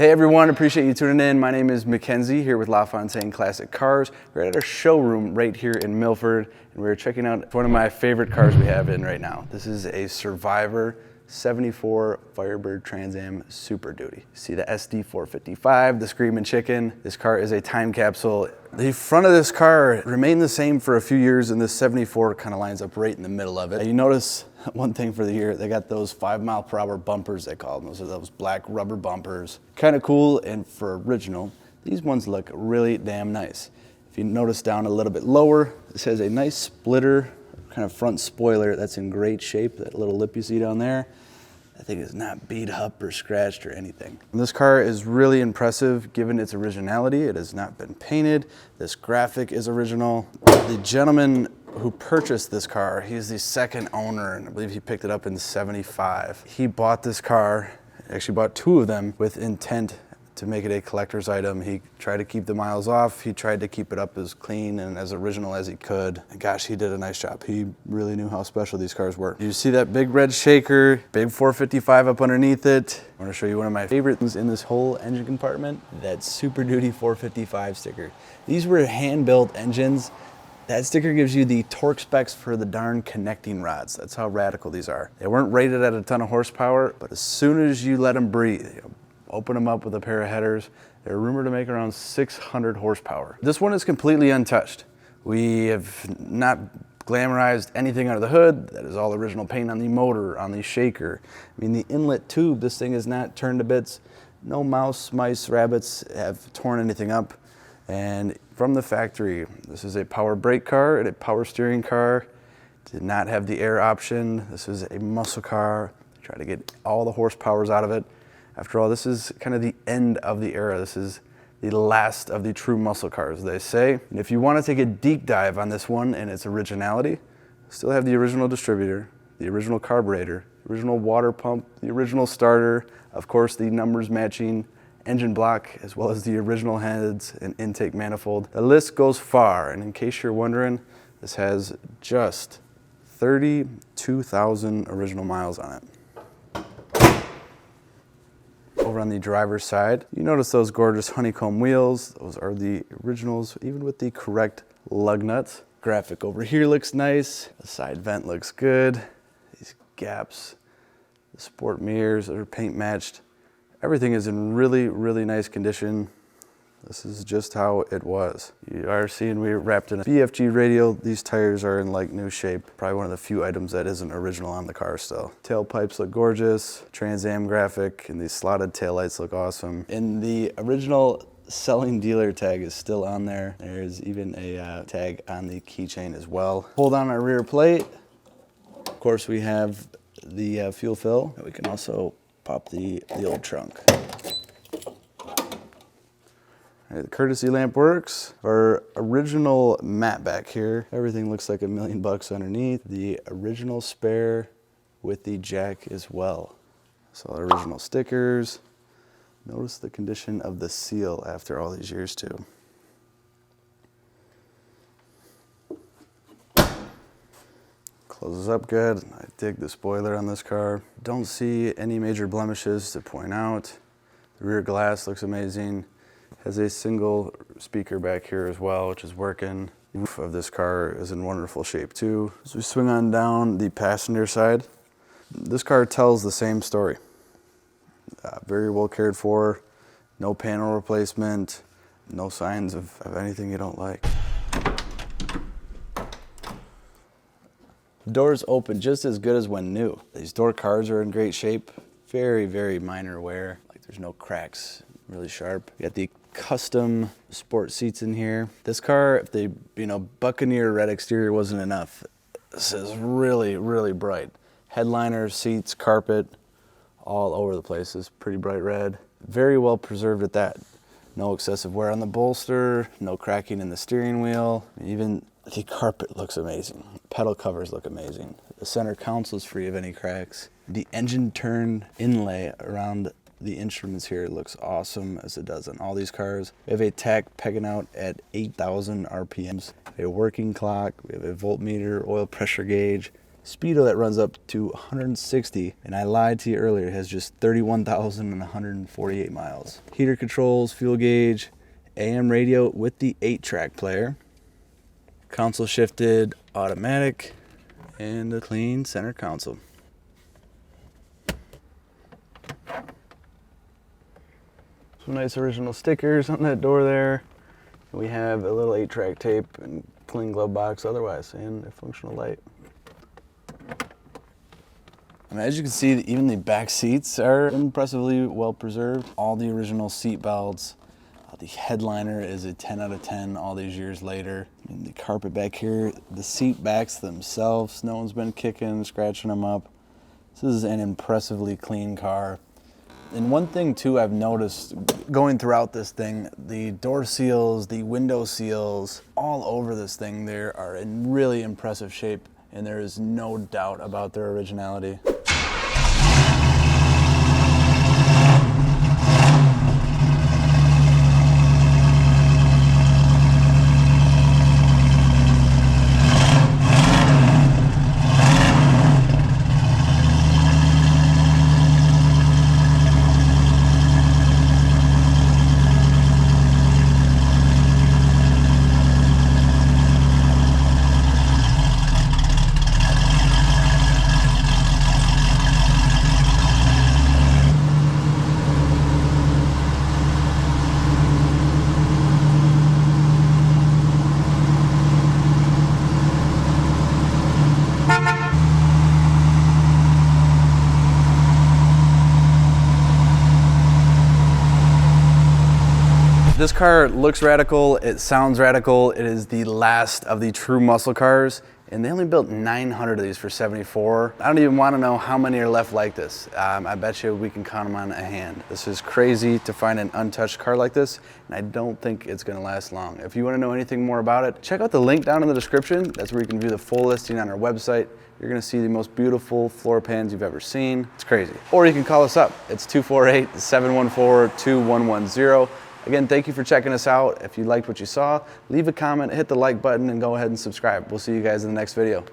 Hey everyone, appreciate you tuning in. My name is Mackenzie here with Lafontaine Classic Cars. We're at our showroom right here in Milford, and we're checking out one of my favorite cars we have in right now. This is a Survivor 74 Firebird Trans Am Super Duty. See the SD 455, the Screamin' Chicken. This car is a time capsule. The front of this car remained the same for a few years, and this 74 kind of lines up right in the middle of it. You notice one thing for the year, they got those 5-mile-per-hour bumpers, they call them. Those are those black rubber bumpers. Kind of cool, and for original, these ones look really damn nice. If you notice down a little bit lower, this has a nice splitter, kind of front spoiler that's in great shape. That little lip you see down there, I think it's not beat up or scratched or anything. And this car is really impressive given its originality. It has not been painted. This graphic is original. The gentleman who purchased this car, he's the second owner, and I believe he picked it up in '75. He bought this car, actually bought two of them with intent to make it a collector's item. He tried to keep the miles off. He tried to keep it up as clean and as original as he could. And gosh, he did a nice job. He really knew how special these cars were. You see that big red shaker, big 455 up underneath it. I want to show you one of my favorite things in this whole engine compartment, that Super Duty 455 sticker. These were hand-built engines. That sticker gives you the torque specs for the darn connecting rods. That's how radical these are. They weren't rated at a ton of horsepower, but as soon as you let them breathe, open them up with a pair of headers, they're rumored to make around 600 horsepower. This one is completely untouched. We have not glamorized anything under the hood. That is all original paint on the motor, on the shaker. I mean, the inlet tube, this thing is not turned to bits. No mouse, mice, rabbits have torn anything up. And from the factory, this is a power brake car and a power steering car. Did not have the air option. This is a muscle car. Try to get all the horsepowers out of it. After all, this is kind of the end of the era. This is the last of the true muscle cars, they say. And if you want to take a deep dive on this one and its originality, still have the original distributor, the original carburetor, the original water pump, the original starter, of course the numbers matching engine block, as well as the original heads and intake manifold. The list goes far, and in case you're wondering, this has just 32,000 original miles on it. Over on the driver's side, you notice those gorgeous honeycomb wheels. Those are the originals, even with the correct lug nuts. Graphic over here looks nice. The side vent looks good. These gaps, the sport mirrors are paint matched. Everything is in really, really nice condition. This is just how it was. You are seeing we wrapped in a BFG radial. These tires are in like new shape. Probably one of the few items that isn't original on the car still. Tailpipes look gorgeous. Trans Am graphic, and these slotted taillights look awesome. And the original selling dealer tag is still on there. There's even a tag on the keychain as well. Hold on our rear plate. Of course, we have the fuel fill. We can also pop the old trunk. The courtesy lamp works. Our original mat back here, everything looks like $1 million underneath. The original spare with the jack as well. So original stickers. Notice the condition of the seal after all these years too. Closes up good. I dig the spoiler on this car. Don't see any major blemishes to point out. The rear glass looks amazing. Has a single speaker back here as well, which is working. The roof of this car is in wonderful shape too. As we swing on down the passenger side, this car tells the same story. Very well cared for, no panel replacement, no signs of anything you don't like. The doors open just as good as when new. These door cards are in great shape. Very, very minor wear. Like there's no cracks, really sharp. You got the custom sport seats in here. This car, if the Buccaneer Red exterior wasn't enough, this is really, really bright. Headliners, seats, carpet, all over the place. It's pretty bright red. Very well preserved at that. No excessive wear on the bolster, no cracking in the steering wheel. Even the carpet looks amazing. Pedal covers look amazing. The center console is free of any cracks. The engine turn inlay around the instruments here looks awesome, as it does on all these cars. We have a tach pegging out at 8,000 RPMs, a working clock, we have a voltmeter, oil pressure gauge, speedo that runs up to 160, and I lied to you earlier, it has just 31,148 miles. Heater controls, fuel gauge, AM radio with the 8-track player, console shifted automatic, and a clean center console. Some nice original stickers on that door there. We have a little 8-track tape and clean glove box otherwise, and a functional light. I mean, as you can see, even the back seats are impressively well preserved. All the original seat belts. The headliner is a 10 out of 10 all these years later. I mean, the carpet back here, the seat backs themselves, no one's been kicking, scratching them up. This is an impressively clean car. And one thing too I've noticed going throughout this thing, the door seals, the window seals, all over this thing, they are in really impressive shape, and there is no doubt about their originality. This car looks radical, it sounds radical, it is the last of the true muscle cars, and they only built 900 of these for 74. I don't even want to know how many are left like this. I bet you we can count them on a hand. This is crazy to find an untouched car like this, and I don't think it's going to last long. If you want to know anything more about it, check out the link down in the description. That's where you can view the full listing on our website. You're going to see the most beautiful floor pans you've ever seen. It's crazy. Or you can call us up. It's 248-714-2110. Again, thank you for checking us out. If you liked what you saw, leave a comment, hit the like button, and go ahead and subscribe. We'll see you guys in the next video.